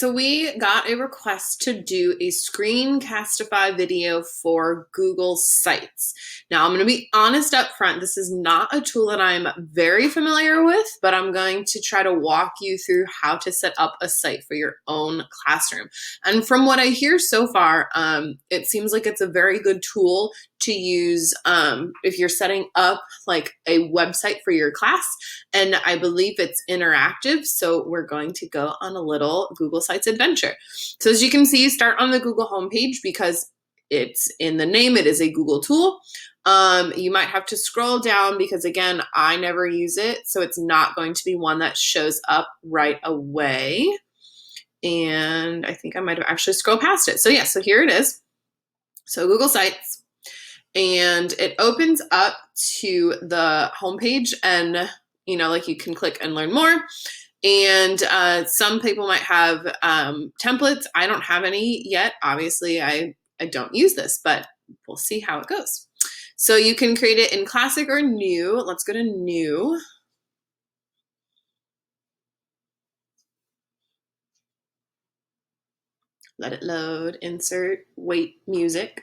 So we got a request to do a Screencastify video for Google Sites. Now, I'm going to be honest up front. This is not a tool that I'm very familiar with, but I'm going to try to walk you through how to set up a site for your own classroom. And from what I hear so far, it seems like it's a very good tool to use if you're setting up like a website for your class. And I believe it's interactive. So we're going to go on a little Google Sites adventure. So as you can see, start on the Google homepage because it's in the name, it is a Google tool. You might have to scroll down because again, I never use it. So it's not going to be one that shows up right away. And I think I might have actually scrolled past it. So yeah, so here it is. So Google Sites. And it opens up to the homepage and, you know, like you can click and learn more. And some people might have templates. I don't have any yet. Obviously, I don't use this, but we'll see how it goes. So you can create it in classic or new. Let's go to new. Let it load, insert, wait, music.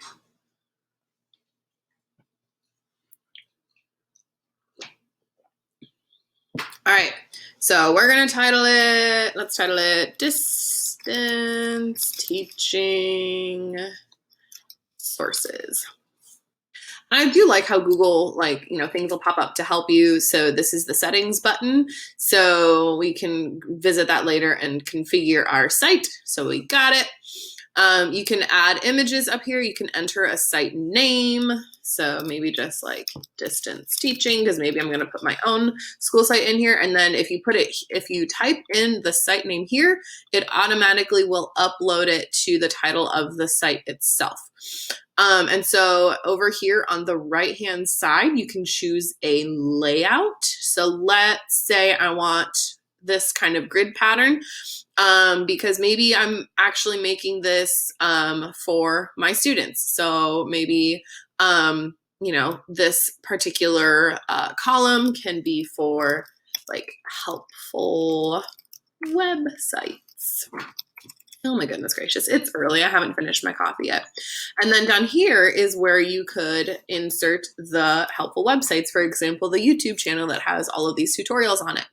All right, so we're gonna title it, let's title it Distance Teaching Sources. I do like how Google, like, you know, things will pop up to help you. So this is the settings button. So we can visit that later and configure our site. So we got it. You can add images up here. You can enter a site name. So maybe just like distance teaching, because maybe I'm going to put my own school site in here. And then if you type in the site name here, it automatically will upload it to the title of the site itself. And so over here on the right-hand side, you can choose a layout. So let's say I want this kind of grid pattern. Because maybe I'm actually making this for my students. So maybe, you know, this particular column can be for like helpful websites. Oh my goodness gracious, it's early. I haven't finished my coffee yet. And then down here is where you could insert the helpful websites. For example, the YouTube channel that has all of these tutorials on it.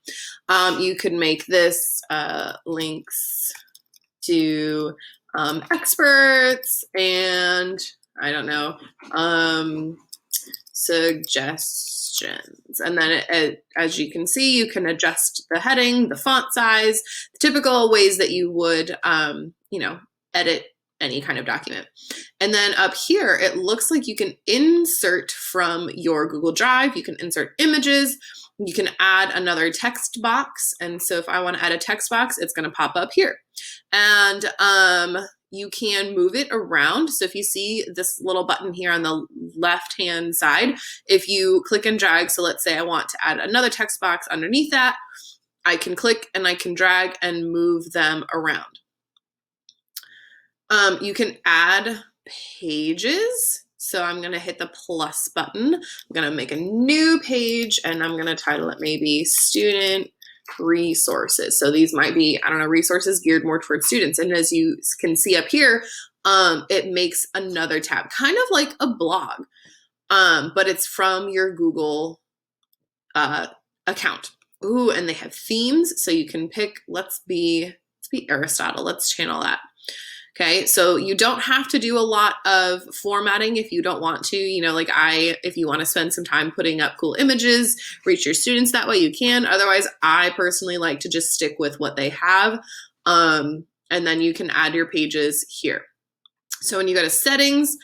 You could make this links to experts and I don't know, suggestions. And then as you can see, you can adjust the heading, the font size, the typical ways that you would, you know, edit any kind of document. And then up here, it looks like you can insert from your Google Drive. You can insert images. You can add another text box. And so if I want to add a text box, it's going to pop up here. And you can move it around. So if you see this little button here on the left-hand side, if you click and drag, so let's say I want to add another text box underneath that, I can click and I can drag and move them around. You can add pages. So I'm going to hit the plus button. I'm going to make a new page and I'm going to title it maybe student resources. So these might be, I don't know, resources geared more towards students. And as you can see up here, it makes another tab, kind of like a blog, but it's from your Google account. Ooh, and they have themes. So you can pick, let's be Aristotle. Let's channel that. Okay, so you don't have to do a lot of formatting if you don't want to. You know, like if you want to spend some time putting up cool images, reach your students that way, you can. Otherwise, I personally like to just stick with what they have. And then you can add your pages here. So when you go to settings,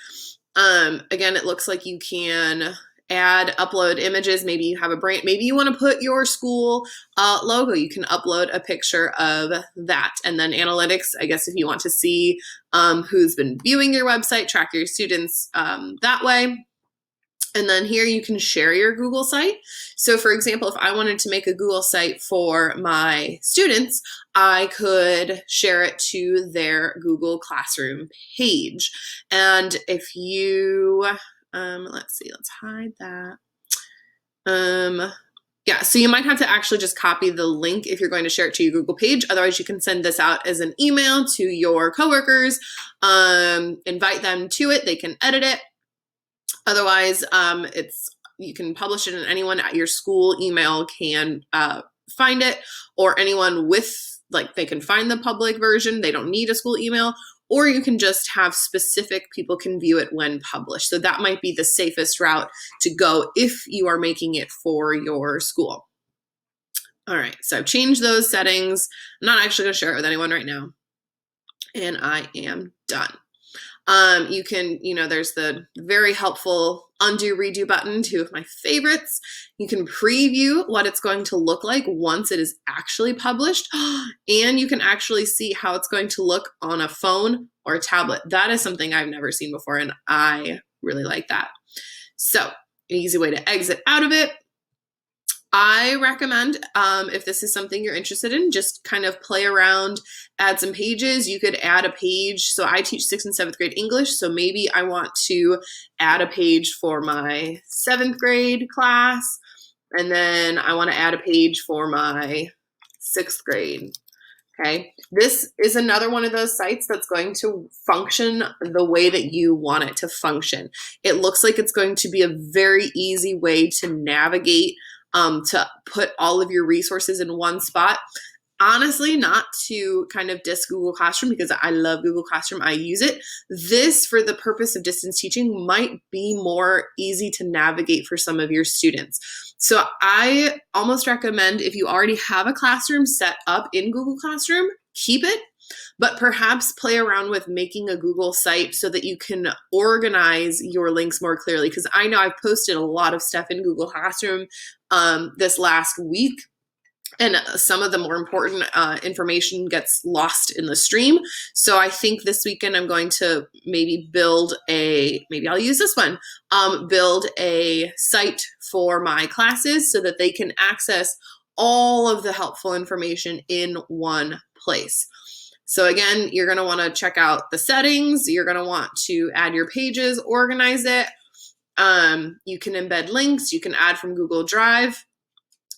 again, it looks like you can add, upload images. Maybe you have a brand, maybe you want to put your school logo. You can upload a picture of that. And then analytics, I guess if you want to see who's been viewing your website, track your students that way. And then here you can share your Google site. So for example, if I wanted to make a Google site for my students, I could share it to their Google Classroom page. And if you, let's see, let's hide that. Yeah, so you might have to actually just copy the link if you're going to share it to your Google page. Otherwise, you can send this out as an email to your coworkers, invite them to it. They can edit it. Otherwise, you can publish it and anyone at your school email can find it, or anyone with, like, they can find the public version. They don't need a school email, or you can just have specific people can view it when published. So that might be the safest route to go if you are making it for your school. All right, so I've changed those settings. I'm not actually going to share it with anyone right now. And I am done. You can, there's the very helpful undo redo button, two of my favorites. You can preview what it's going to look like once it is actually published, and you can actually see how it's going to look on a phone or a tablet. That is something I've never seen before, and I really like that. So, an easy way to exit out of it. I recommend, if this is something you're interested in, just kind of play around, add some pages. You could add a page. So I teach 6th and 7th grade English. So maybe I want to add a page for my 7th grade class. And then I want to add a page for my 6th grade. Okay. This is another one of those sites that's going to function the way that you want it to function. It looks like it's going to be a very easy way to navigate, to put all of your resources in one spot. Honestly, not to kind of diss Google Classroom, because I love Google Classroom. I use it. This, for the purpose of distance teaching, might be more easy to navigate for some of your students. So I almost recommend, if you already have a classroom set up in Google Classroom, keep it, but perhaps play around with making a Google site so that you can organize your links more clearly. Because I know I've posted a lot of stuff in Google Classroom this last week, and some of the more important information gets lost in the stream. So I think this weekend I'm going to maybe maybe I'll use this one, build a site for my classes so that they can access all of the helpful information in one place. So again, you're going to want to check out the settings. You're going to want to add your pages, organize it. You can embed links. You can add from Google Drive.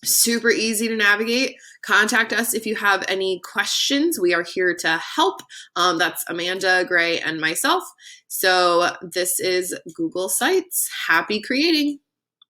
Super easy to navigate. Contact us if you have any questions. We are here to help. That's Amanda, Gray, and myself. So this is Google Sites. Happy creating.